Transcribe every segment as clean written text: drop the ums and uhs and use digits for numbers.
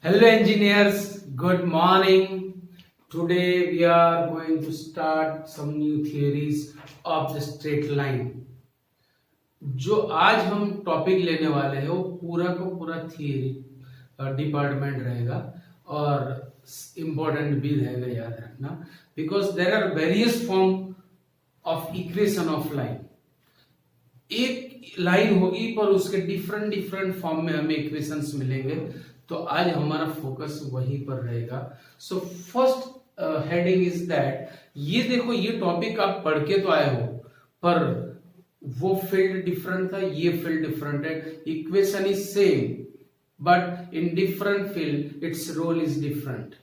Hello engineers, good morning. Today we are going to start some new theories of the straight line. जो आज हम topic लेने वाले हैं वो पूरा का पूरा थियरी डिपार्टमेंट रहेगा और इम्पोर्टेंट भी रहेगा, याद रखना, because there are various form of equation of line. एक लाइन होगी पर उसके डिफरेंट डिफरेंट फॉर्म में हमें इक्वेशंस मिलेंगे, तो आज हमारा फोकस वहीं पर रहेगा. So first heading is that, ये देखो, ये टॉपिक आप पढ़ के तो आए हो पर वो फील्ड डिफरेंट था, ये फील्ड डिफरेंट है. Equation is same but in different field its role is different,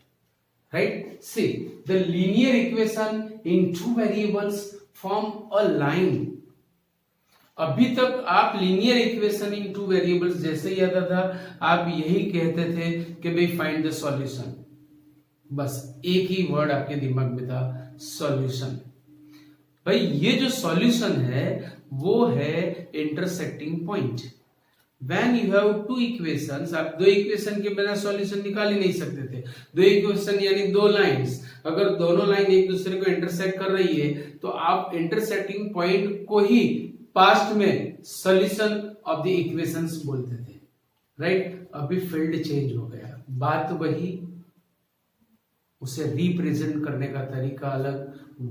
right? See the linear equation in two variables form a line. अभी तक आप linear equation in two variables जैसे ही आता था आप यही कहते थे कि भाई फाइंड द सॉल्यूशन. बस एक ही वर्ड आपके दिमाग में था, सॉल्यूशन. भाई ये जो सॉल्यूशन है वो है intersecting point. When you have two equations, आप दो इक्वेशन के बिना सॉल्यूशन निकाल ही नहीं सकते थे. दो इक्वेशन यानी दो लाइंस, अगर दोनों लाइन एक दूसरे को इंटरसेक्ट कर रही है तो आप इंटरसेक्टिंग पॉइंट को ही पास्ट में सॉल्यूशन ऑफ द इक्वेशंस बोलते थे, राइट? अभी फील्ड चेंज हो गया, बात वही, उसे रिप्रेजेंट करने का तरीका अलग,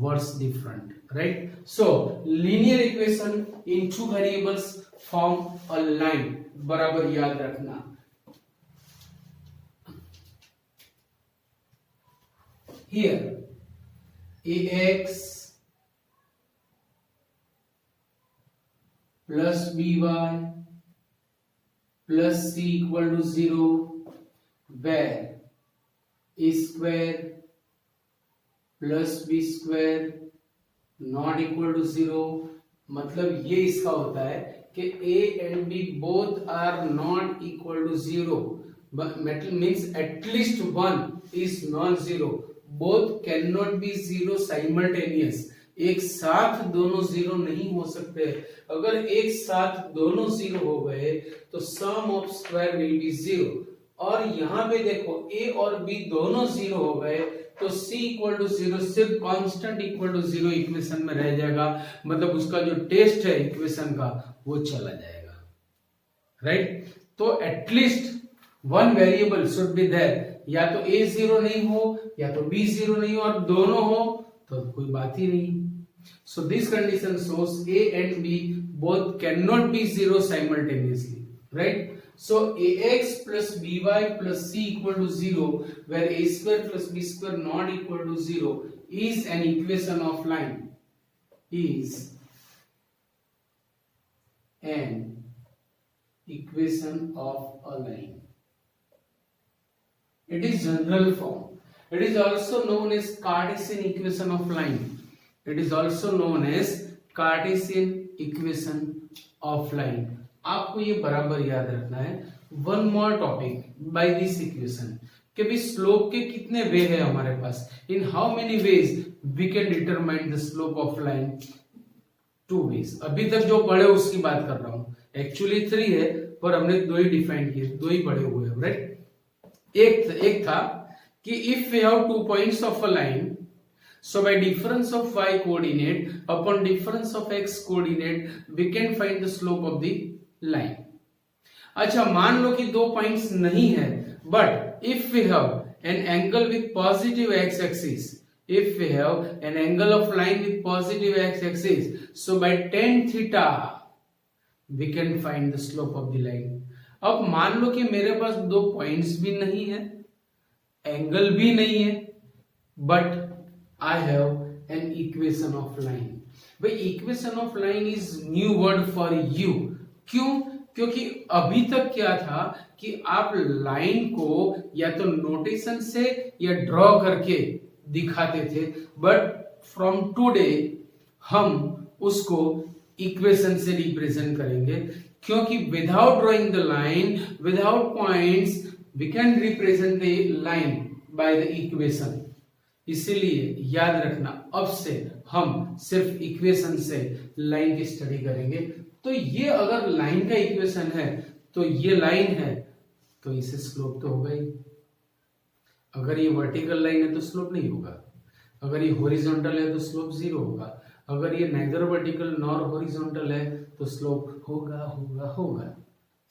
words different, right? So linear equation in two variables form a line, बराबर याद रखना. Here ax plus by plus c equal to 0, where a square plus b square not equal to 0. मतलब ये इसका होता है कि a and b both are not equal to 0, but means at least one is non-zero. Both cannot be zero simultaneous. एक साथ दोनों zero नहीं हो सकते. अगर एक साथ दोनों जीरो हो गए तो sum of square will be zero. और यहां पे देखो a और b दोनों जीरो हो गए तो c इक्वल टू जीरो सिर्फ constant equal to zero equation में रह जाएगा. मतलब उसका जो टेस्ट है इक्वेशन का वो चला जाएगा, राइट? तो at least one variable should be there. या तो a जीरो नहीं हो या तो b जीरो नहीं हो, और दोनों हो तो कोई बात ही नहीं. So this condition shows a and b both cannot be zero simultaneously, right? So ax plus by plus c equal to 0, where a square plus b square not equal to 0 is an equation of line. Is an equation of a line. It is general form. It is also known as Cartesian equation of line. It is also known as Cartesian equation of line. आपको ये बराबर याद रखना है. One more topic by this equation कि भी slope के कितने वे है हमारे पास. In how many ways we can determine the slope of line. Two ways. अभी तक जो पढ़े उसकी बात कर रहा हूं. एक्चुअली थ्री है पर हमने दो ही डिफाइन किए, दो ही पढ़े हुए हैं, राइट? एक था कि if we have 2 points of a line, so by difference of y coordinate upon difference of x coordinate we can find the slope of the line. अच्छा, मान लो कि दो पॉइंट्स नहीं है, but if we have an angle with positive x axis, if we have an angle of line with positive x axis, so by tan theta we can find the slope of the line. अब मान लो कि मेरे पास दो points भी नहीं है, angle भी नहीं है, but I have an equation of line. भाई equation of line is new word for you. क्यों? क्योंकि अभी तक क्या था कि आप लाइन को या तो नोटेशन से या ड्रॉ करके दिखाते थे, बट फ्रॉम टुडे हम उसको इक्वेशन से रिप्रेजेंट करेंगे. क्योंकि without drawing the line, without points, we can represent the line by the equation. इसीलिए याद रखना, अब से हम सिर्फ इक्वेशन से लाइन की स्टडी करेंगे. तो ये अगर लाइन का इक्वेशन है तो ये लाइन है तो इसे स्लोप तो होगा ही, अगर ये वर्टिकल लाइन है तो स्लोप नहीं होगा, अगर ये हॉरिजॉन्टल है तो स्लोप 0 होगा, अगर ये नाइदर वर्टिकल नॉर हॉरिजॉन्टल है तो स्लोप होगा होगा होगा।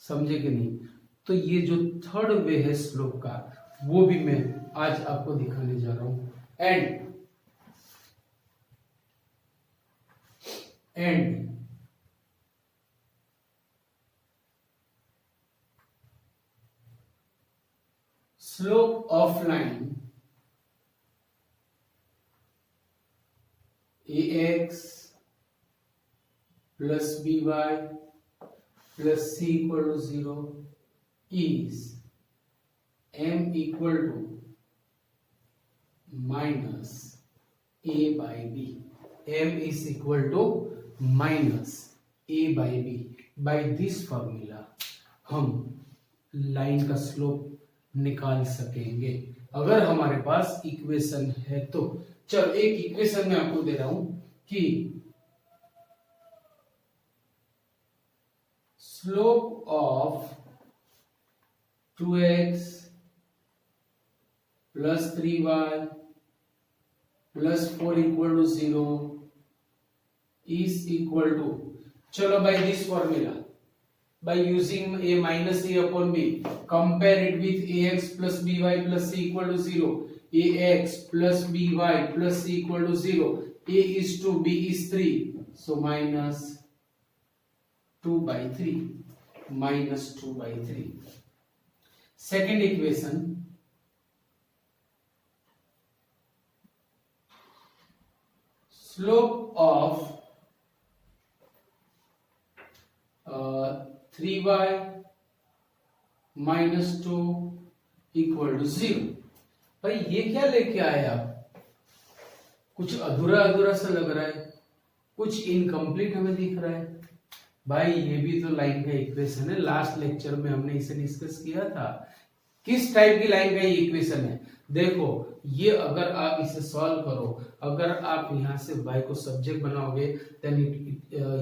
समझे कि नहीं? तो ये जो थर्ड वे है स्लोप का, वो भी मैं आज आपको दिखाने जा रहा हूं। And slope of line ax plus by plus c equal to 0 is m equal to minus a by b. m is equal to minus a by b. By this formula हम लाइन का slope निकाल सकेंगे अगर हमारे पास equation है तो। चलो एक इक्वेशन मैं आपको दे रहा हूं कि slope of 2x plus 3y plus 4 equal to 0 is equal to, चलो by this formula, by using a minus a upon b, compare it with ax plus by plus c equal to 0. Ax plus by plus c equal to 0. A is 2, b is 3, so minus 2 by 3, minus 2 by 3. Second equation, slope of 3y minus 2 equal to 0। भाई ये क्या लेके आए आप? कुछ अधूरा अधूरा सा लग रहा है, कुछ इनकम्प्लीट हमें दिख रहा है। भाई ये भी तो लाइन का इक्वेशन है, लास्ट लेक्चर में हमने इसे डिस्कस किया था। किस टाइप की लाइन का ये इक्वेशन है? देखो ये अगर आप इसे सॉल्व करो, अगर आप यहां से y को सब्जेक्ट बनाओगे देन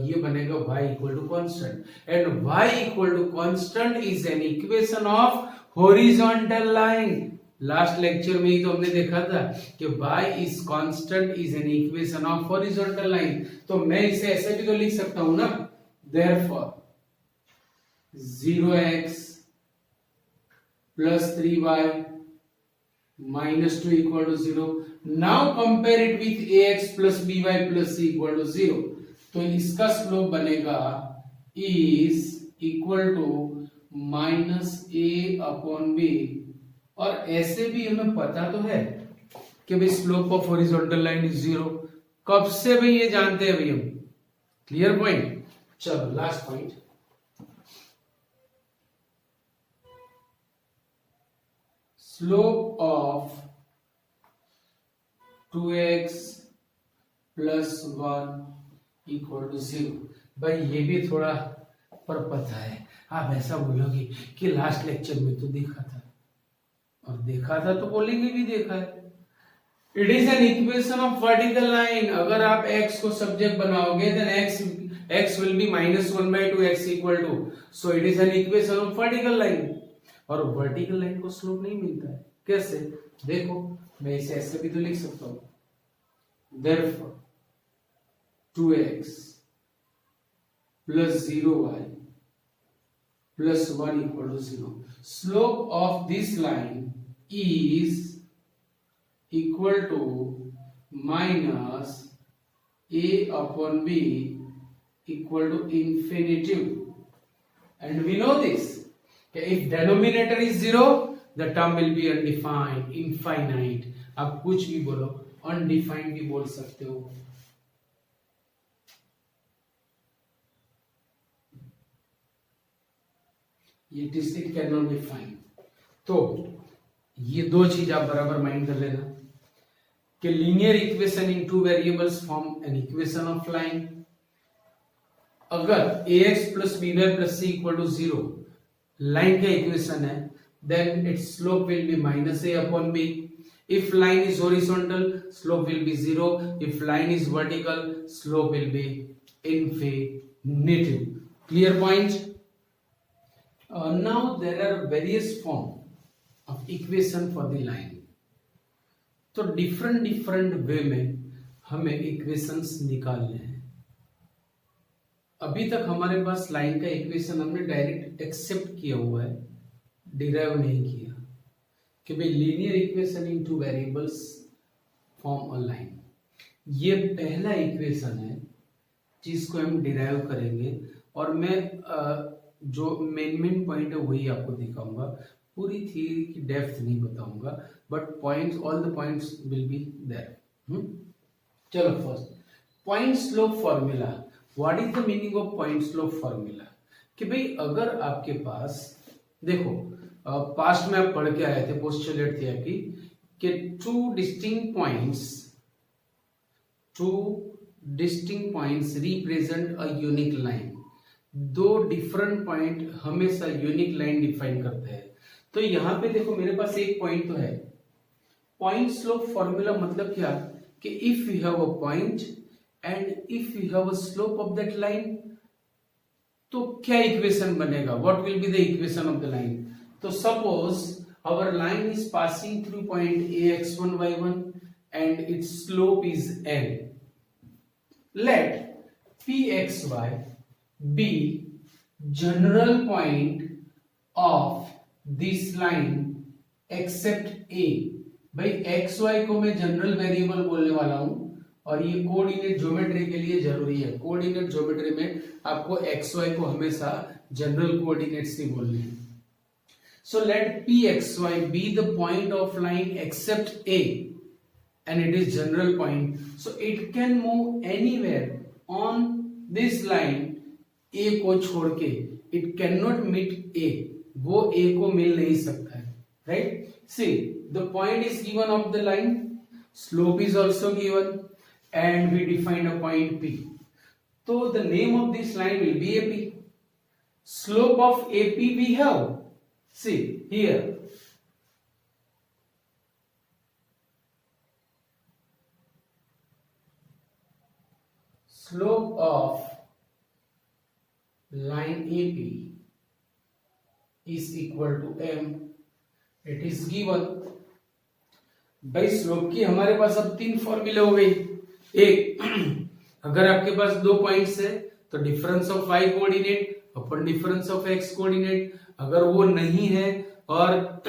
ये बनेगा y equal to constant, and y equal to constant is an equation of horizontal line. Last lecture में ही तो हमने देखा था कि y is constant is an equation of horizontal line. तो मैं इसे ऐसे भी तो लिख सकता हूं ना, therefore 0x plus 3y minus 2 equal to 0. Now compare it with ax plus by plus c equal to 0. तो इसका स्लोप बनेगा is equal to minus a upon b। और ऐसे भी हमें पता तो है कि भाई slope of horizontal line is 0। कब से भाई ये जानते हैं भाई हम? Clear point. चलो last point, slope of 2x plus 1 equal to 0। भाई ये भी थोड़ा पर पता है, आप ऐसा बोलोगे कि लास्ट लेक्चर में तो देखा था, और देखा था तो बोलेंगे भी देखा है। It is an equation of vertical line. अगर आप x को सब्जेक्ट बनाओगे then x will be minus 1 by 2 x equal to, so it is an equation of vertical line। और वर्टिकल लाइन को स्लोप नहीं मिलता है, कैसे? देखो मैं इसे ऐसे भी तो लिख सकता हूं, therefore 2x plus 0y plus 1 equal to 0. Slope of this line is equal to minus a upon b equal to infinitive, and we know this, if denominator is 0 the term will be undefined, infinite। आप कुछ भी बोलो, undefined भी बोल सकते हो। it cannot be fine। तो ये दो चीज आप बराबर माइंड कर लेना कि linear equation in two variables form an equation of line. अगर ax plus by plus c equal to 0 line का इक्वेशन है, then its slope will be minus a upon b। If line is horizontal, slope will be 0. If line is vertical, slope will be infinitive। Clear point? Now there are various forms of equation for the line। तो different different way में हमें equations निकालने हैं। अभी तक हमारे पास line का equation हमने डायरेक्ट एक्सेप्ट किया हुआ है, डिराइव नहीं किया कि भाई linear equation into variables form a line. ये पहला इक्वेशन है जिसको हम डिराइव करेंगे और मैं जो मेन पॉइंट है वही आपको दिखाऊंगा। पूरी थ्योरी की डेप्थ नहीं बताऊंगा, but points, all the points will be there. चलो, first point slope formula. What is the meaning of point slope formula? कि भाई अगर आपके पास, देखो पास्ट में आप पढ़ के आए थे, पोस्टुलेट थी आपकी कि two distinct points represent a unique line. दो डिफरेंट पॉइंट हमेशा यूनिक लाइन डिफाइन करते हैं। तो यहां पे देखो मेरे पास एक पॉइंट तो है। पॉइंट स्लोप फॉर्मूला मतलब क्या कि if you have a point and if you have a slope of that line, तो क्या इक्वेशन बनेगा? What will be the equation of the line? तो suppose our line is passing through point ax1 y1 and its slope is l. Let pxy be general point of this line except a. भाई x Y को मैं general variable बोलने वाला हूं और ये coordinate geometry के लिए जरूरी है। कोऑर्डिनेट ज्योमेट्री में आपको एक्स वाई को हमेशा जनरल कोऑर्डिनेट्स ही बोलने हैं। So let pxy be the point of line except a, and it is general point, so it can move anywhere on this line a को छोड़ के। it cannot meet a, वो a को मिल नहीं सकता है, right? See, the point is given of the line, slope is also given, and we define a point p. So the name of this line will be ap. Slope of ap we have, see here, slope of line AP is equal to m. It is given. भाई slope की हमारे पास अब तीन फॉर्मूले हो गई। एक, अगर आपके पास दो पॉइंट्स है तो difference of y coordinate upon difference of x coordinate. अगर वो नहीं है और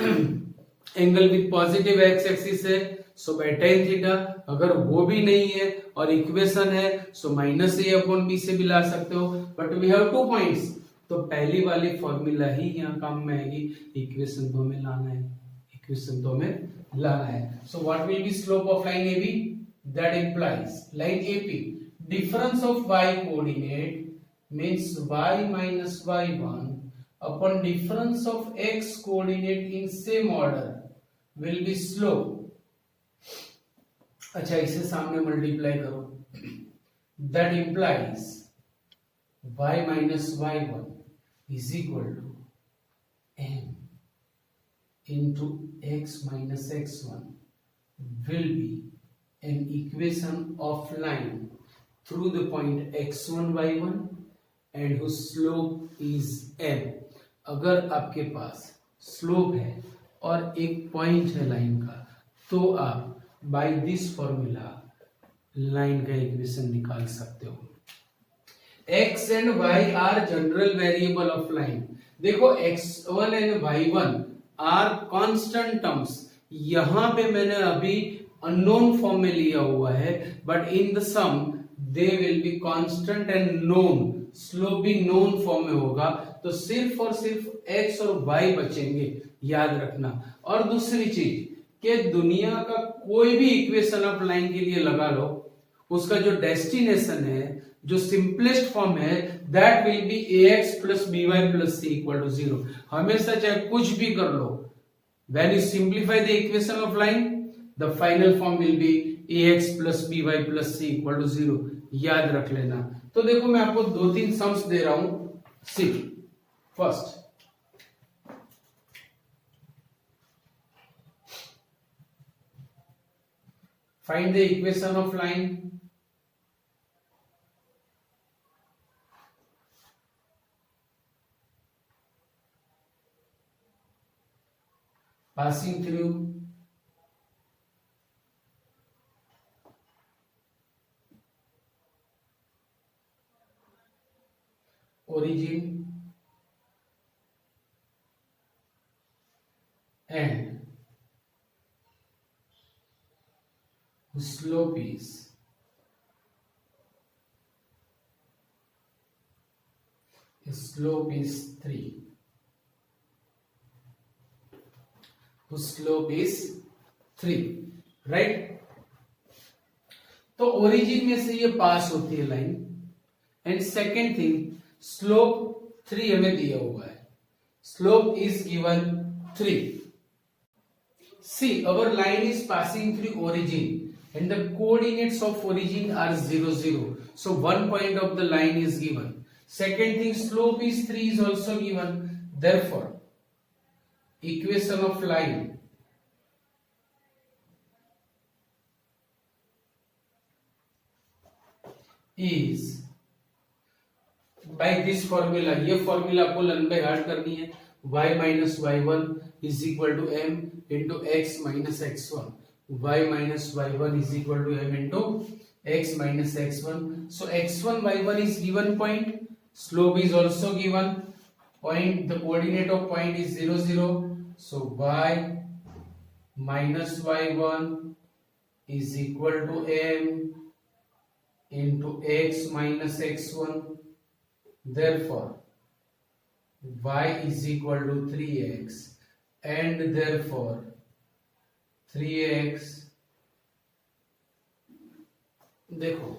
angle with positive x axis है सो बाय tan थीटा। अगर वो भी नहीं है और इक्वेशन है so minus a upon b से भी ला सकते हो, but we have two points, तो पहली वाली फॉर्मूला ही यहाँ काम में आएगी। इक्वेशन तो हमें लाना है, इक्वेशन तो हमें लाना है। So what will B slope of line AB? That implies line AP difference of y coordinate means y minus y1 upon difference of x coordinate in same order will be slope. अच्छा, इसे सामने multiply करो, that implies y minus y1 is equal to m into x minus x1 will be an equation of line through the point x1 y1 and whose slope is m. अगर आपके पास slope है और एक point है line का, तो आप by this formula line का इक्वेशन निकाल सकते हो। x and y are general variable of line. देखो x1 and y1 are constant terms. यहां पे मैंने अभी अननोन फॉर्म में लिया हुआ है, but in the sum they will be constant and known. Slope भी नोन फॉर्म में होगा, तो सिर्फ और सिर्फ x और y बचेंगे, याद रखना। और दूसरी चीज कि दुनिया का कोई भी इक्वेशन आप लाइन के लिए लगा लो, उसका जो डेस्टिनेशन है, जो सिंपलेस्ट फॉर्म है, that will be ax plus by plus c equal to 0। हमेशा चाहे कुछ भी कर लो, when you simplify the equation of line the final form will be ax plus by plus c equal to 0। याद रख लेना। तो देखो मैं आपको दो तीन सम्स दे रहा हूं। सी first, find the equation of line passing through origin and slope is 3. Slope is 3, right. तो ओरिजिन में से ये पास होती है line. And second thing, slope 3 हमें दिया हुआ है, slope is given 3। See, our line is passing through origin and the coordinates of origin are 0, 0. So one point of the line is given. Second thing, slope is 3 is also given. Therefore, equation of line is by this formula. ये formula आपको learn by heart करनी है। y minus y1 is equal to m into x minus x1. y minus y1 is equal to m into x minus x1. So x1 y1 is given point. Slope is also given point. The coordinate of point is 0, 0. So y minus y1 is equal to m into x minus x1. Therefore, y is equal to 3x and therefore 3x, देखो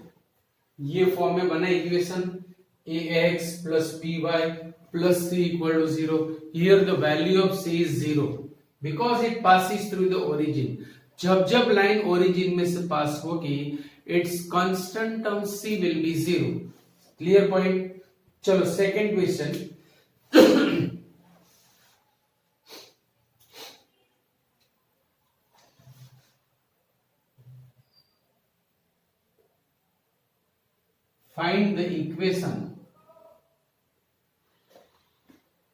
ये form में बना equation ax plus by plus c equal to 0. Here the value of c is 0 because it passes through the origin. जब line origin में से पास होगी, its constant term c will be 0. Clear point? चलो second question. Find the equation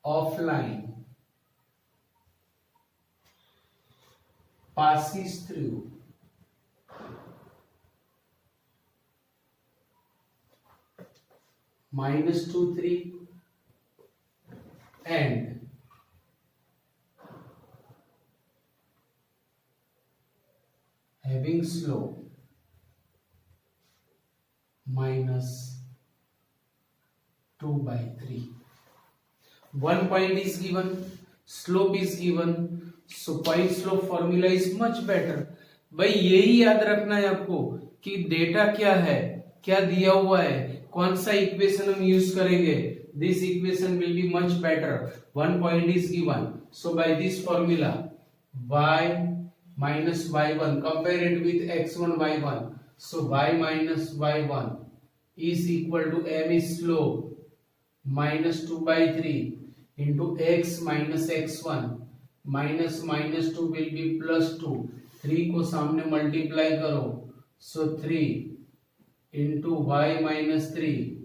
of line passes through -2, 3 and having slope -2/3. One point is given, slope is given, so point slope formula is much better. भाई यही याद रखना है आपको कि data क्या है, क्या दिया हुआ है, कौन सा इक्वेशन हम यूज करेंगे। This equation will be much better. One point is given, so by this formula y minus y1 compare it with x1 y1, so y minus y1 is equal to m is slope -2/3 into x minus x1 minus 2 will be +2, 3 को सामने multiply करो, so 3 into y minus 3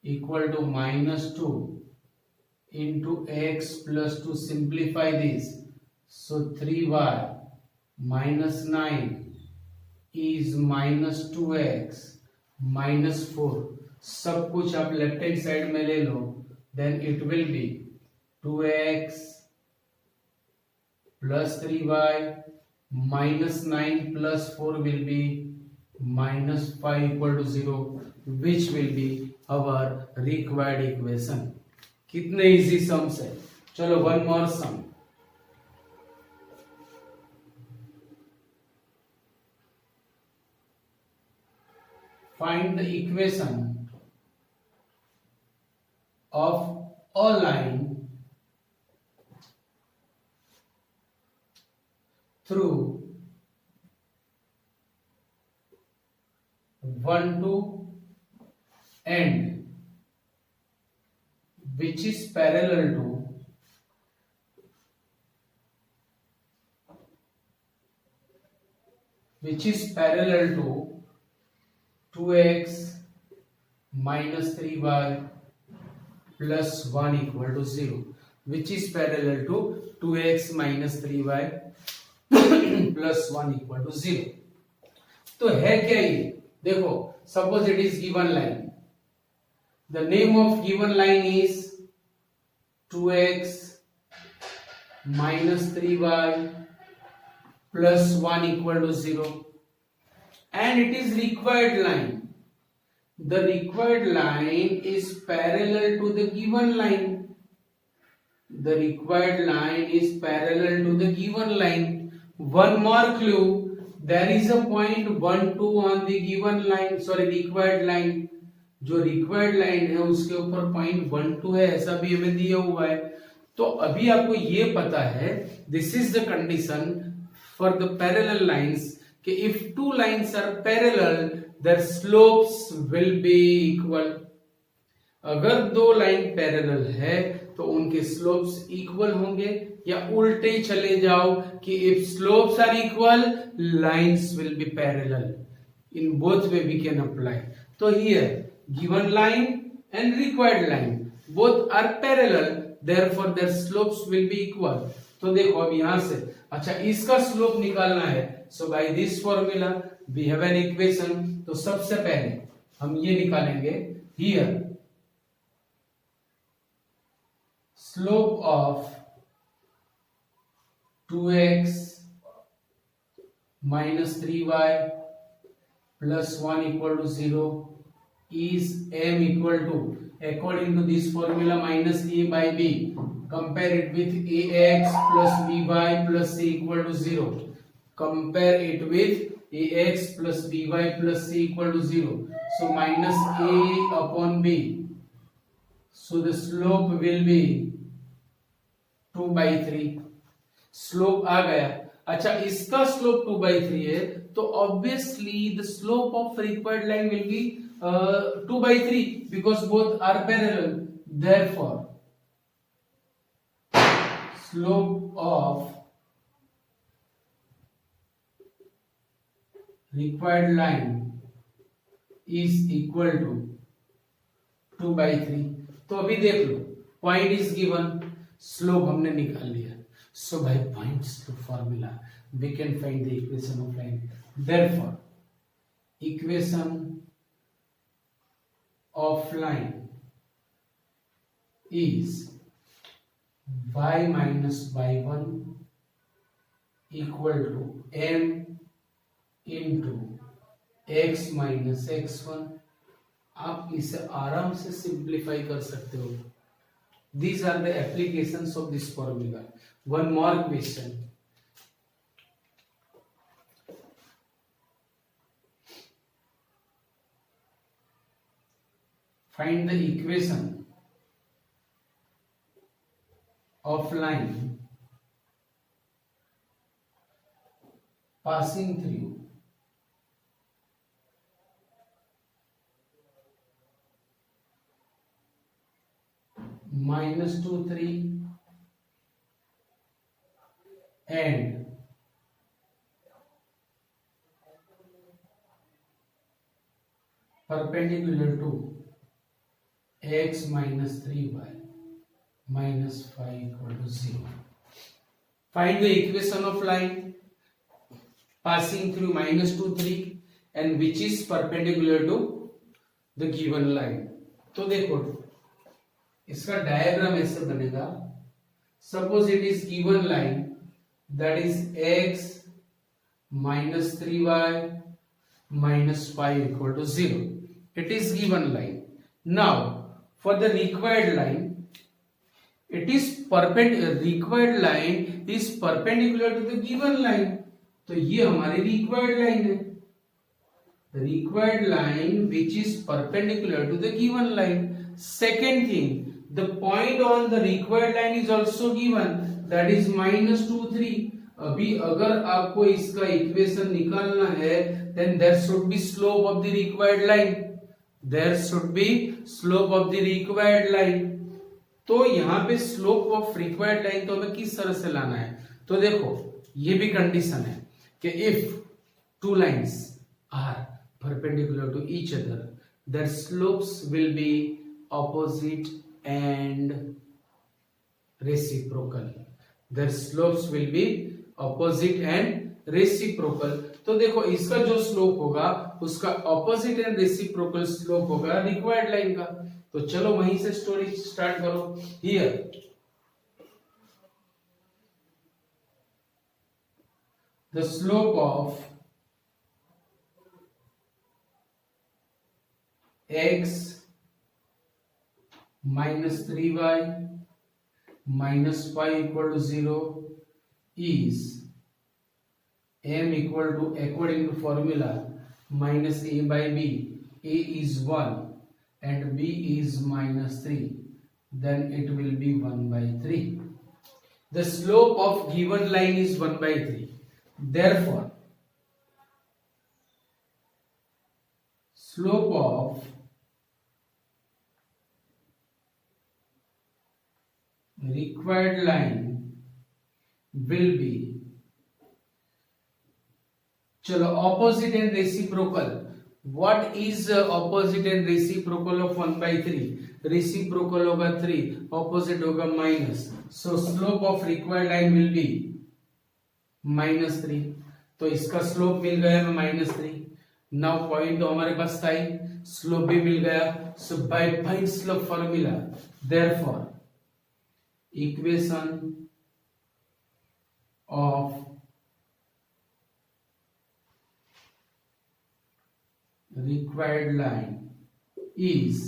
equal to -2 into x plus 2. Simplify this, so 3y minus 9 is -2x minus 4. सब कुछ आप left hand side में ले लो, then it will be 2x plus 3y minus 9 plus 4 will be -5 equal to 0, which will be our required equation. कितने easy sums है। चलो one more sum. Find the equation of a line through 1, 2 and which is parallel to 2x minus 3y plus 1 equal to 0, which is parallel to 2x minus 3y plus 1 equal to 0. तो है क्या ये? देखो, suppose it is given line, The name of given line is 2x minus 3y plus 1 equal to 0, and it is required line. The required line is parallel to the given line. The required line is parallel to the given line. One more clue, there is a point 1 2 on the given line, sorry required line. जो required line है उसके ऊपर point 1 2 है, ऐसा भी हमें दिया हुआ है. तो अभी आपको ये पता है, this is the condition for the parallel lines कि if two lines are parallel their slopes will be equal. अगर दो लाइन पैरेलल है तो उनके स्लोप्स इक्वल होंगे, या उल्टे चले जाओ कि if slopes are equal lines will be parallel. In both way we can apply. तो here given line and required line both are parallel, therefore their slopes will be equal. तो देखो अब यहां से अच्छा इसका स्लोप निकालना है. So by this formula we have an equation. तो सबसे पहले हम ये निकालेंगे, here slope of 2x minus 3y plus 1 equal to 0 is m equal to, according to this formula, minus a by b. Compare it with ax plus by plus c equal to 0. Compare it with ax plus by plus c equal to 0. So minus a upon b. So the slope will be 2 by 3. Slope आ गया. अच्छा इसका slope 2 by 3 है, तो obviously the slope of required line will be 2 by 3 because both are parallel. Therefore slope of required line is equal to 2 by 3. तो अभी देख लो, point is given, slope हमने निकाल लिया. So by point slope formula we can find the equation of line. Therefore equation of line is y minus y1 equal to m into x minus x1. आप इसे आराम से simplify कर सकते हो. These are the applications of this formula. One more question. Find the equation of line passing through minus 2 3 and perpendicular to x minus 3y minus 5 equal to 0. Find the equation of line passing through minus 2 3 and which is perpendicular to the given line. तो देखो इसका diagram ऐसे बनेगा. Suppose it is given line that is x minus 3y minus 5 equal to 0. It is given line. Now for the required line, it is required line is perpendicular to the given line. तो ये हमारी required line है. The required line which is perpendicular to the given line. Second thing, the point on the required line is also given, that is minus 2 3. अभी अगर आपको इसका equation निकालना है then there should be slope of the required line. There should be slope of the required line. तो यहाँ पे slope of required line तो हमें किस तरह से लाना है. तो देखो ये भी कंडीशन है कि if two lines are perpendicular to each other their slopes will be opposite and reciprocal. Their slopes will be opposite and reciprocal. तो देखो इसका जो स्लोप होगा उसका ऑपोजिट एंड रेसिप्रोकल स्लोप होगा रिक्वायर्ड लाइन का. तो चलो वहीं से स्टोरी स्टार्ट करो। Here the slope of x minus 3y minus y equal to 0 is m equal to, according to formula, minus a by b. A is 1 and b is minus 3, then it will be 1 by 3. The slope of given line is 1 by 3. Therefore, slope of required line will be, चलो opposite and reciprocal. What is opposite and reciprocal of 1 by 3? Reciprocal होगा 3, opposite होगा minus. So slope of required line will be minus 3. तो इसका slope मिल गया हमें minus 3. Now point तो हमारे पास था ही, स्लोप भी मिल गया. So by point slope formula, therefore equation of required line is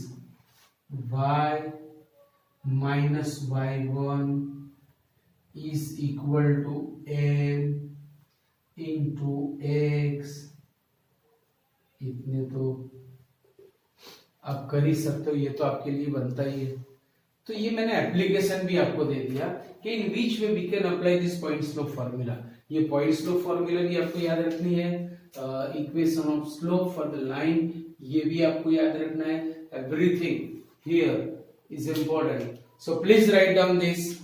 y minus y1 is equal to m into x. इतने तो आप कर ही सकते हो, ये तो आपके लिए बनता ही है. तो ये मैंने एप्लीकेशन भी आपको दे दिया कि in which way we can apply this point slope formula. ये पॉइंट स्लोप फॉर्मूला भी आपको याद रखनी है. Equation of slope for the line, ये भी आपको याद रखना है. Everything here is important, so please write down this.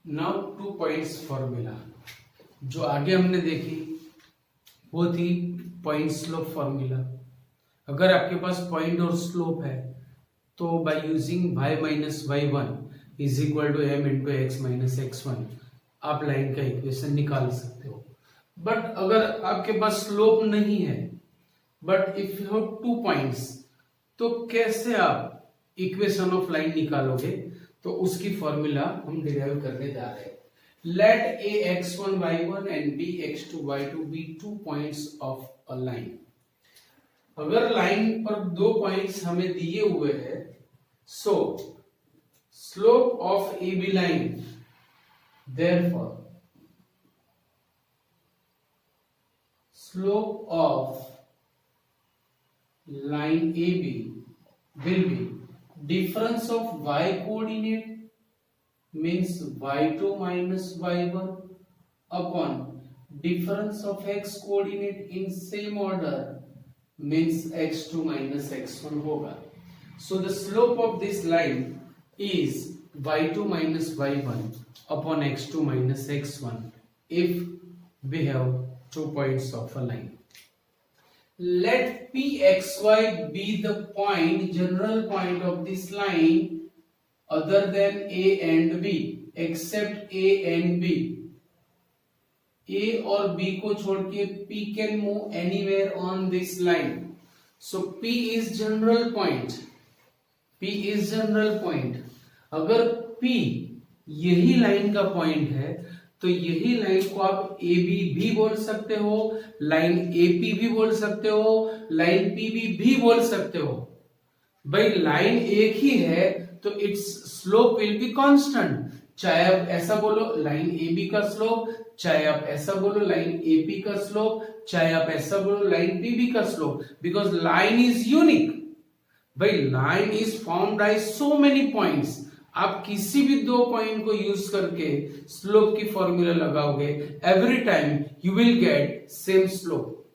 Now 2 points formula जो आगे हमने देखी वो थी पॉइंट स्लोप फॉर्मूला. अगर आपके पास पॉइंट और स्लोप है तो by using y minus y1 is equal to m into x minus x1 आप लाइन का इक्वेशन निकाल सकते हो. बट अगर आपके पास स्लोप नहीं है, but if you have 2 points, तो कैसे आप इक्वेशन ऑफ लाइन निकालोगे? तो उसकी फॉर्मूला हम डिराइव करने जा रहे हैं. Let a x1 y1 and b x2 y2 be 2 points of a line. अगर लाइन पर 2 पॉइंट्स हमें दिए हुए हैं, so slope of A B line, therefore slope of line AB will be difference of y coordinate means y2 minus y1 upon difference of x coordinate in same order means x2 minus x1 होगा. So the slope of this line is y2 minus y1 upon x2 minus x1 if we have 2 points of a line. Let pxy be the point, general point of this line other than a and b, except a and b. a और b को छोड़ के p can move anywhere on this line. So p is general point. p is general point. अगर p यही line का point है तो यही लाइन को आप ए बी भी बोल सकते हो, लाइन ए पी भी बोल सकते हो, लाइन पी बी भी बोल सकते हो. भाई लाइन एक ही है तो its slope will be constant. चाहे आप ऐसा बोलो लाइन ए बी का स्लोप, चाहे आप ऐसा बोलो लाइन ए पी का स्लोप, चाहे आप ऐसा बोलो लाइन पी बी का slope, because line is unique. भाई line is formed by so many points. आप किसी भी 2 पॉइंट को यूज करके स्लोप की फॉर्मूला लगाओगे, every time you will get same slope.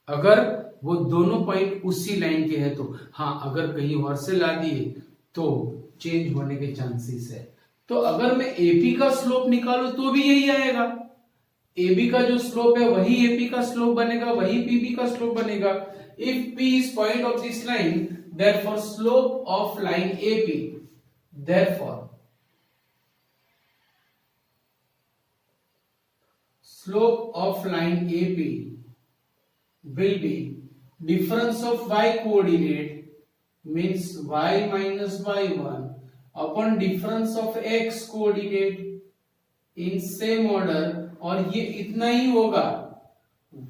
अगर वो दोनों पॉइंट उसी लाइन के हैं तो. हाँ, अगर कहीं और से ला दिए तो चेंज होने के चांसेस है. तो अगर मैं एपी का स्लोप निकालूं तो भी यही आएगा. एबी का जो स्लोप है वही एपी का स्लोप बनेगा, वही पीबी का स्लोप बनेगा. If P is point of this line, therefore slope of line AP, therefore slope of line AP will be difference of y coordinate means y minus y1 upon difference of x coordinate in same order, और ये इतना ही होगा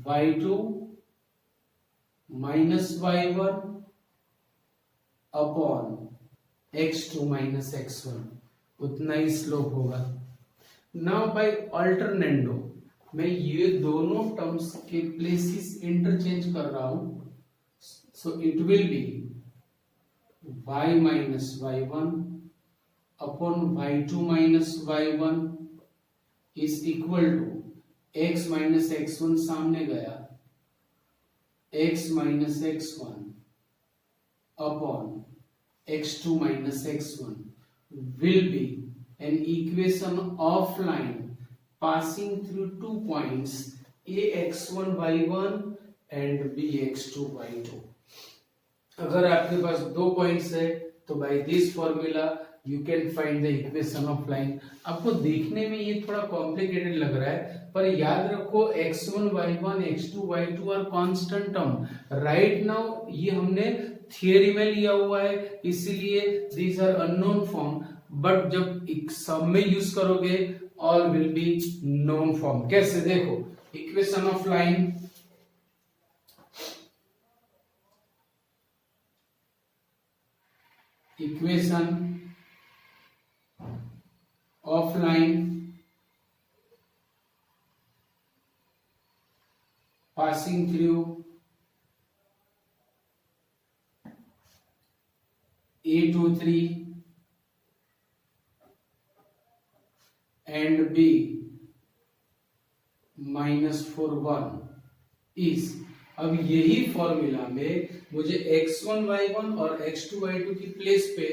y2 minus y1 upon x2 minus x1, उतना ही slope होगा। Now bye alternendo मैं ये दोनों terms के प्लेसेस इंटरचेंज कर रहा हूं, so it will be y minus y1 upon y2 minus y1 is equal to x minus x1 सामने गया, x minus x1 upon x2 minus x1 will be an equation of line passing through 2 points ax1 y1 and bx2 y2। अगर आपके पास 2 points है तो by this formula you can find the equation of line. आपको देखने में ये थोड़ा complicated लग रहा है, पर याद रखो x1 y1 x2 y2 are constant term. Right now ये हमने थियरी में लिया हुआ है, इसीलिए these are unknown form, but जब एक सम में यूज करोगे all will be known form. कैसे? देखो equation of line, equation of line passing through A23 and B -41 is. अब यही फॉर्मूला में मुझे x1 y1 और x2 y2 की प्लेस पे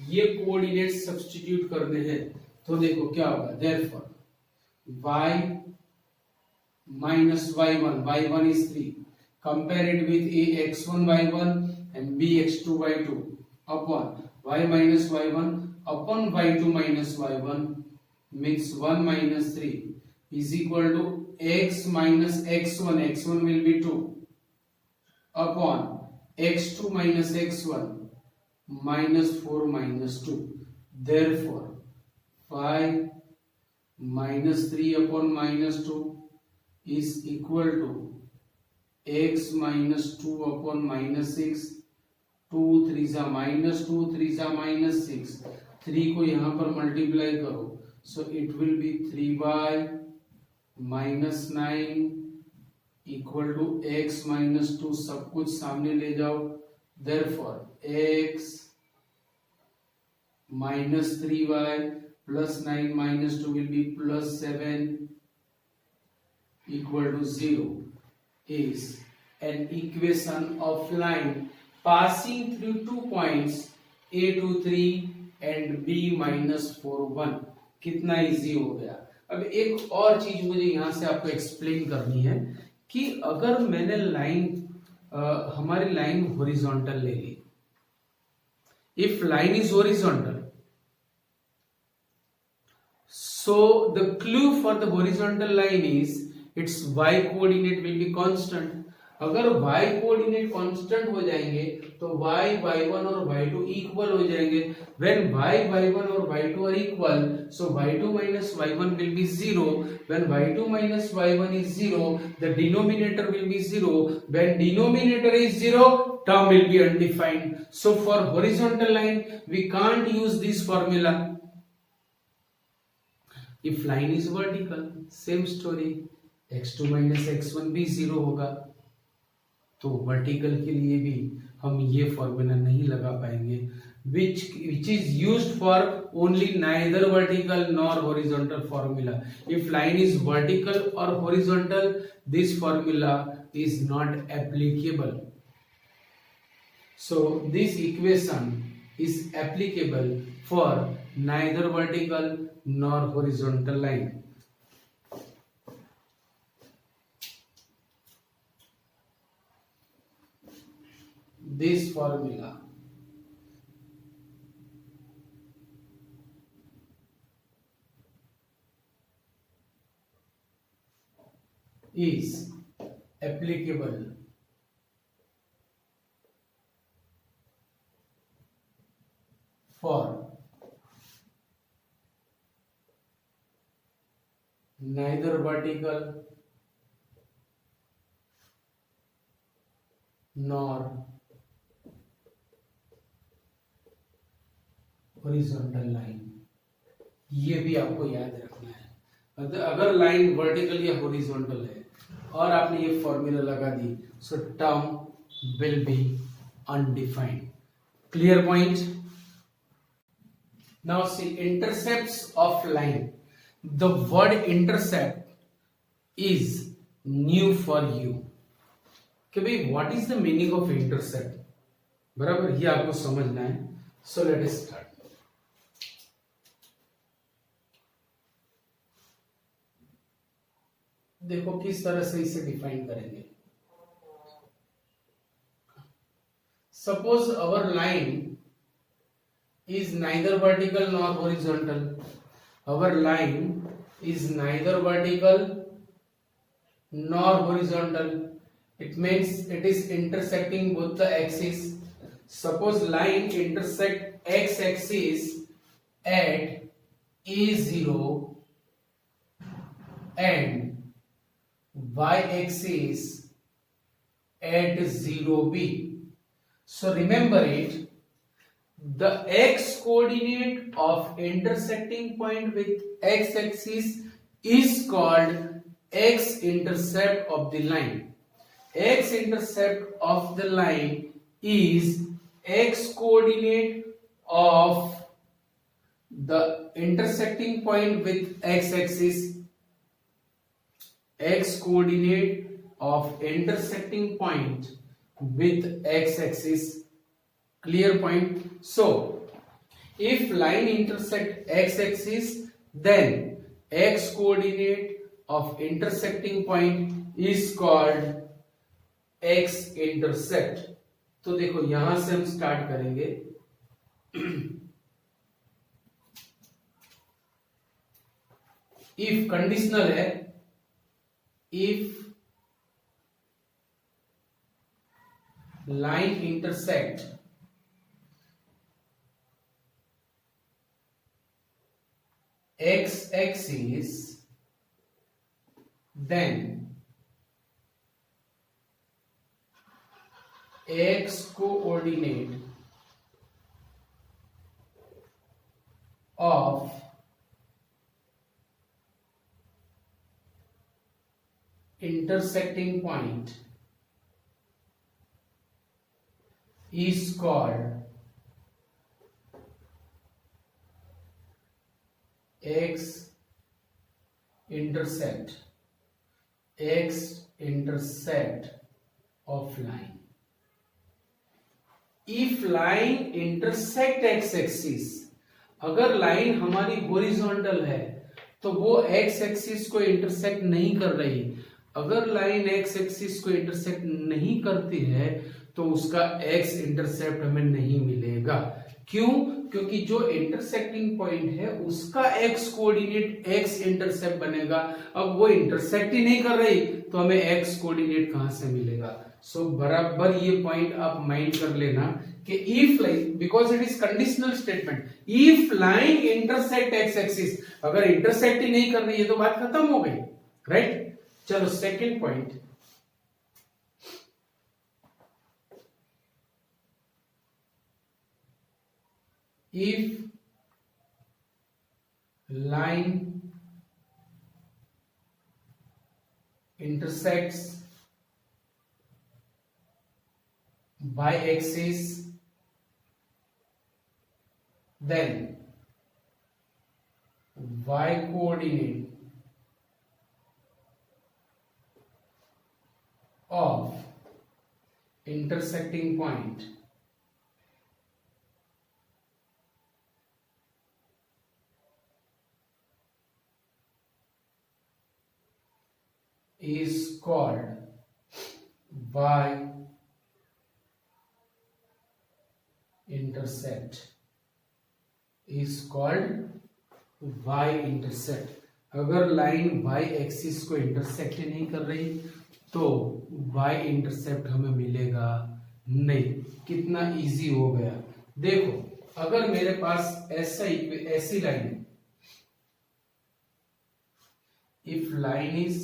ये कोऑर्डिनेट सब्स्टिट्यूट करने हैं, तो देखो क्या होगा। Therefore y minus y1 is 3, compare it with a x1 y1 and b x2 y2 upon y minus y1 upon y2 minus y1 makes 1 minus 3 is equal to x minus x1, x1 will be 2 upon x2 minus x1 minus 4 minus 2। Therefore 5 minus 3 upon minus 2 is equal to x minus 2 upon minus 6, 2 3 जा minus 2 3 जा minus 6, 3 को यहाँ पर multiply करो, so it will be 3y minus 9 equal to x minus 2, सब कुछ सामने ले जाओ। therefore x minus 3y plus 9 minus 2 will be plus 7 equal to 0 is an equation of line passing through 2 points A23 and B -41। कितना easy हो गया। अब एक और चीज मुझे यहां से आपको एक्सप्लेन करनी है कि अगर मैंने लाइन हमारी लाइन हॉरिजॉन्टल ले ली, if line is horizontal, so the clue for the horizontal line is its y coordinate will be constant। अगर y कोऑर्डिनेट कांस्टेंट हो जाएंगे तो y y1 और y2 इक्वल हो जाएंगे। when y y1 और y2 are equal, so y2 minus y1 will be 0। when y2 minus y1 is 0, the denominator will be 0। when denominator is 0, term will be undefined। so for horizontal line we can't use this formula। if line is vertical, same story, x2 minus x1 भी 0 होगा, तो vertical के लिए भी हम ये formula नहीं लगा पाएंगे, which is used for only neither vertical nor horizontal formula। if line is vertical or horizontal, this formula is not applicable। so this equation is applicable for neither vertical nor horizontal line। this formula is applicable for neither vertical nor horizontal line. ये भी आपको याद रखना है। अगर line vertical या horizontal है और आपने ये फॉर्मूला लगा दी, so term will be undefined. Clear point. Now see intercepts of line. The word intercept is new for you कि भाई what is the meaning of intercept, बराबर, ये आपको समझना है। So let us start. देखो किस तरह से इसे डिफाइन करेंगे। Suppose our line is neither vertical nor horizontal. Our line is neither vertical nor horizontal. It means it is intersecting both the axes. Suppose line intersect x axis at A0 and y axis at 0b. So remember it. The x coordinate of intersecting point with x axis is called x intercept of the line. X intercept of the line is x coordinate of the intersecting point with x axis. X coordinate of intersecting point with x axis. Clear point. So if line intersect x axis, then x coordinate of intersecting point is called x intercept. तो देखो यहां से हम start करेंगे। If conditional है, if line intersect x axis, then x coordinate of intersecting point is called x intercept of line। If line intersect x axis, अगर line हमारी horizontal है तो वो एक्स एक्सिस को इंटरसेक्ट नहीं कर रही। अगर लाइन एक्स एक्सिस को इंटरसेक्ट नहीं करती है तो उसका एक्स इंटरसेप्ट हमें नहीं मिलेगा। क्यों? क्योंकि जो इंटरसेक्टिंग पॉइंट है उसका एक्स कोऑर्डिनेट एक्स इंटरसेप्ट बनेगा। अब वो इंटरसेक्ट ही नहीं कर रही तो हमें एक्स कोऑर्डिनेट कहां से मिलेगा। सो बराबर ये पॉइंट आप माइंड कर लेना कि if line, because it is conditional statement, if line intersect x axis, अगर इंटरसेक्ट ही नहीं कर रही है तो बात खत्म हो गई, राइट। चलो second point, if line intersects y-axis, then y coordinate of intersecting point is called y intercept, is called y intercept। अगर लाइन y एक्सिस को इंटरसेक्ट ही नहीं कर रही तो y इंटरसेप्ट हमें मिलेगा नहीं। कितना इजी हो गया। देखो अगर मेरे पास ऐसी लाइन है, इफ लाइन इज,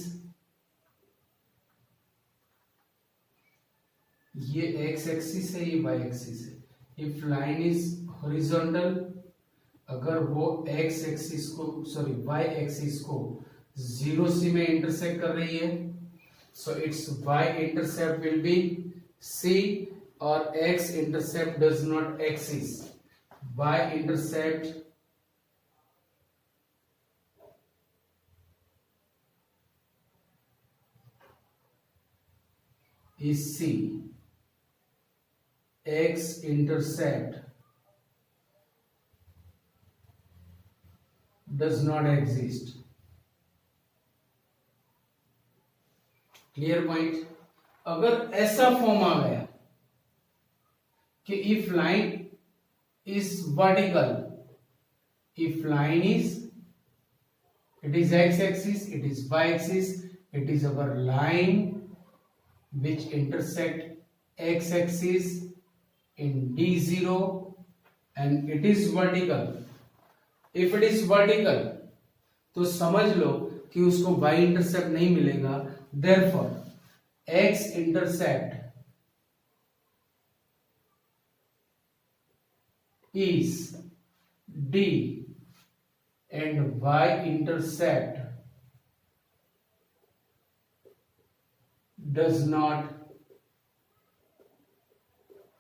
ये एक्स एक्सिस है, ये वाई एक्सिस है, इफ लाइन इज हॉरिजॉन्टल, अगर वो एक्स एक्सिस को सॉरी वाई एक्सिस को 0 से में इंटरसेक्ट कर रही है, so it's Y intercept will be C, और X intercept does not axis, Y intercept is C, X intercept does not exist. Clear point. अगर ऐसा फॉर्म आ गया कि if line is vertical, if line is, it is x axis, it is y axis, it is our line which intersect x axis in D0 and it is vertical. If it is vertical तो समझ लो कि उसको y intercept नहीं मिलेगा, therefore x intercept is D and y intercept does not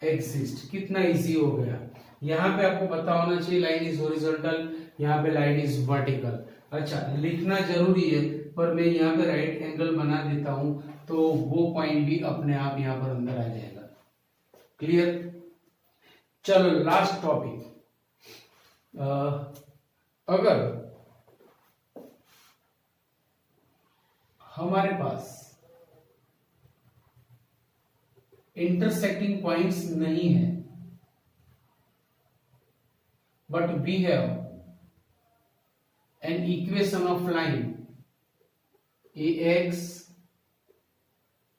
exist. कितना easy हो गया। यहां पे आपको पता होना चाहिए लाइन इज हॉरिजॉन्टल, यहां पे लाइन इज वर्टिकल। अच्छा, लिखना जरूरी है पर मैं यहां पे राइट एंगल बना देता हूं तो वो पॉइंट भी अपने आप यहां पर अंदर आ जाएगा। क्लियर। चलो लास्ट टॉपिक, अगर हमारे पास इंटरसेक्टिंग पॉइंट्स नहीं है but we have an equation of line ax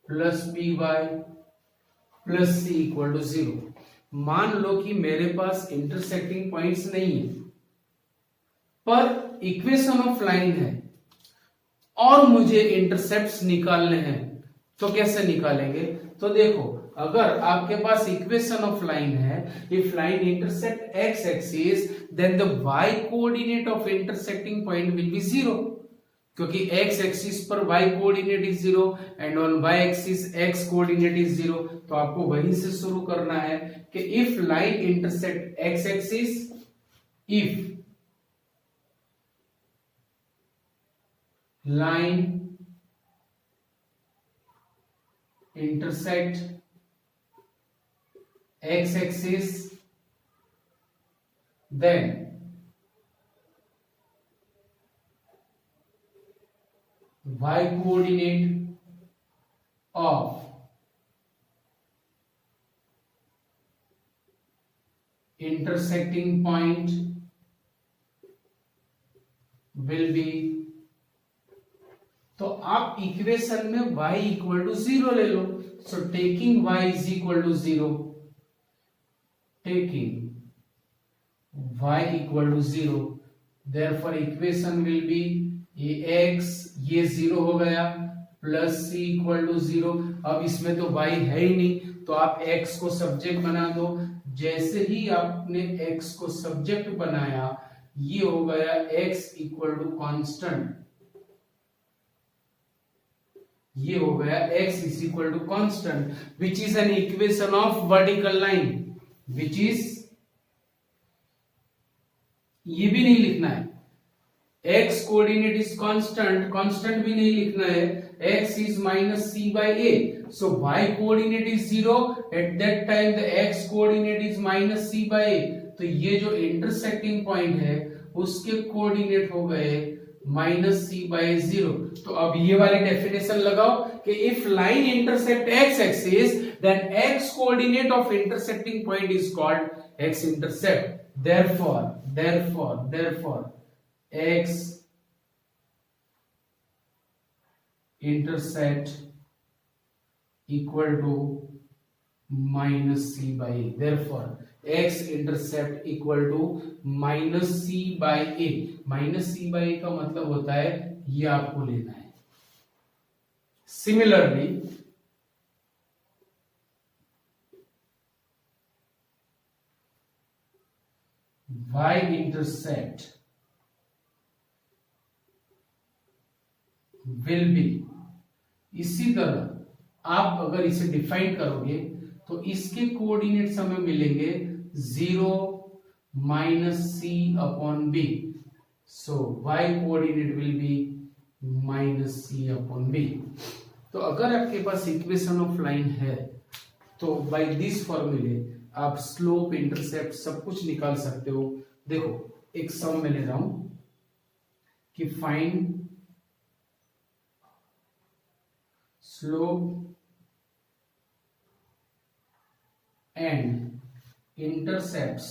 plus by plus c equal to 0। मान लो कि मेरे पास इंटरसेक्टिंग पॉइंट्स नहीं है पर इक्वेशन ऑफ लाइन है और मुझे इंटरसेप्ट्स निकालने हैं, तो कैसे निकालेंगे? तो देखो, अगर आपके पास इक्वेशन ऑफ लाइन है, if line intersect x axis then the y coordinate of intersecting point will be 0, क्योंकि एक्स एक्सिस पर y coordinate is 0 and on y axis x coordinate is 0। तो आपको वहीं से शुरू करना है कि if line intersect x axis, if line intersect x axis then y coordinate of intersecting point will be, तो आप इक्वेशन में y इक्वल टू 0 ले लो। So taking y is equal to 0, taking y equal to 0, therefore equation will be ax, ये 0 हो गया, plus c equal to 0। अब इसमें तो y है ही नहीं तो आप x को सब्जेक्ट बना दो। जैसे ही आपने x को सब्जेक्ट बनाया, ये हो गया x इक्वल टू कांस्टेंट, ये हो गया x is equal to constant which is an equation of vertical line, which is, ये भी नहीं लिखना है, x coordinate is constant, constant भी नहीं लिखना है, x is minus c by a, so y coordinate is 0, at that time the x coordinate is minus c by a। तो ये जो इंटरसेक्टिंग पॉइंट है उसके कोऑर्डिनेट हो गए माइनस c बाय 0। तो अब ये वाली डेफिनेशन लगाओ कि if line intersect x axis then x coordinate of intersecting point is called x intercept. therefore x intercept equal to minus c by a। therefore x intercept equal to minus C by A. Minus C by A का मतलब होता है ये आपको लेना है। Similarly y intercept will be, इसी तरह आप अगर इसे डिफाइन करोगे तो इसके कोऑर्डिनेट्स हमें मिलेंगे 0 minus c upon b. So y coordinate will be minus c upon b. तो अगर आपके पास इक्वेशन ऑफ लाइन है तो बाय दिस फॉर्मूले आप स्लोप, इंटरसेप्ट सब कुछ निकाल सकते हो। देखो एक सम में ले रहा हूं कि find slope and intercepts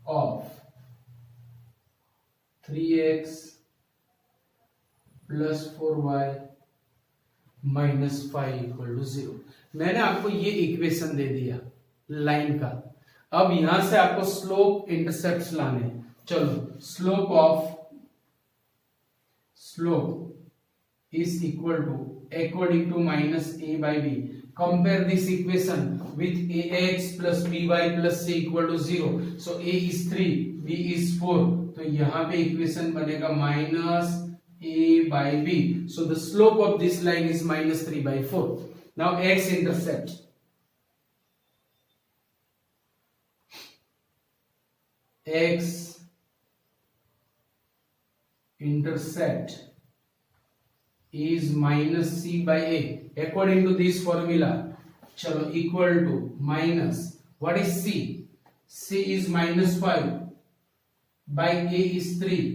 of 3x plus 4y minus 5 equal to 0। मैंने आपको ये इक्वेशन दे दिया लाइन का। अब यहां से आपको स्लोप, इंटरसेप्ट्स लाने हैं। चलो slope is equal to according to minus a by b। Compare this equation with ax plus by plus c equal to 0। So a is 3, b is 4, तो यहां पे इक्वेशन बनेगा minus a by b। So the slope of this line is minus 3 by 4. Now x intercept. X intercept is minus c by a according to this formula. चलो equal to minus, what is c? c is minus 5 by a is 3.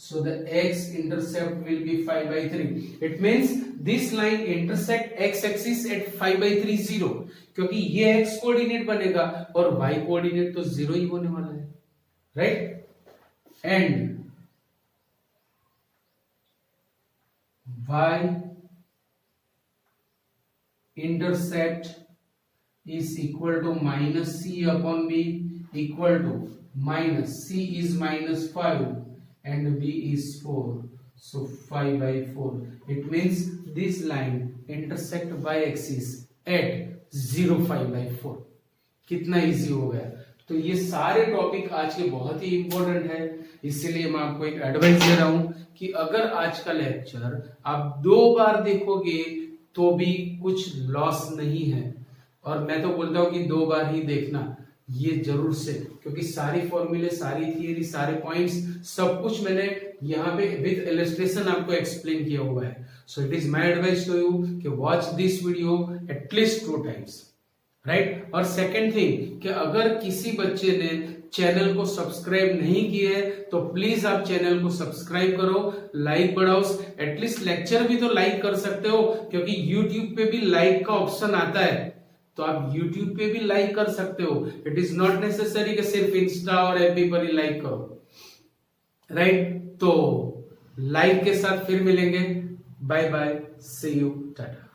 So the x intercept will be 5 by 3. It means this line intersect x axis at 5 by 3 0, क्योंकि ये x coordinate बनेगा और y coordinate तो 0 ही होने वाला है, right? And y intercept is equal to minus c upon b equal to minus c is minus 5 and b is 4, so 5 by 4. It means this line intersect y axis at 0 5 by 4. कितना easy हो गया। तो ये सारे topic आज के बहुत ही important है, इसीलिए मैं आपको एक एडवाइस दे रहा हूं कि अगर आज का लेक्चर आप 2 बार देखोगे तो भी कुछ लॉस नहीं है, और मैं तो बोलता हूं कि 2 बार ही देखना ये जरूर से, क्योंकि सारी फॉर्मूले, सारी थियरी, सारे पॉइंट्स सब कुछ मैंने यहाँ पे विद इलस्ट्रेशन आपको एक्सप्लेन किया हुआ है। So it is my advice to you कि watch this video at least 2 times, right? और सेकंड थिंग कि अगर किसी बच्चे ने चैनल को सब्सक्राइब नहीं किया है तो प्लीज आप चैनल को सब्सक्राइब करो, लाइक बढ़ाओ, एटलीस्ट लेक्चर भी तो लाइक कर सकते हो, क्योंकि यूट्यूब पे भी लाइक का ऑप्शन आता है, तो आप YouTube पे भी लाइक कर सकते हो। इट इज नॉट नेसेसरी कि सिर्फ इंस्टा और एफबी पर ही लाइक करो, राइट? तो लाइक के साथ फिर मिलेंगे। Bye bye, see you, Tata.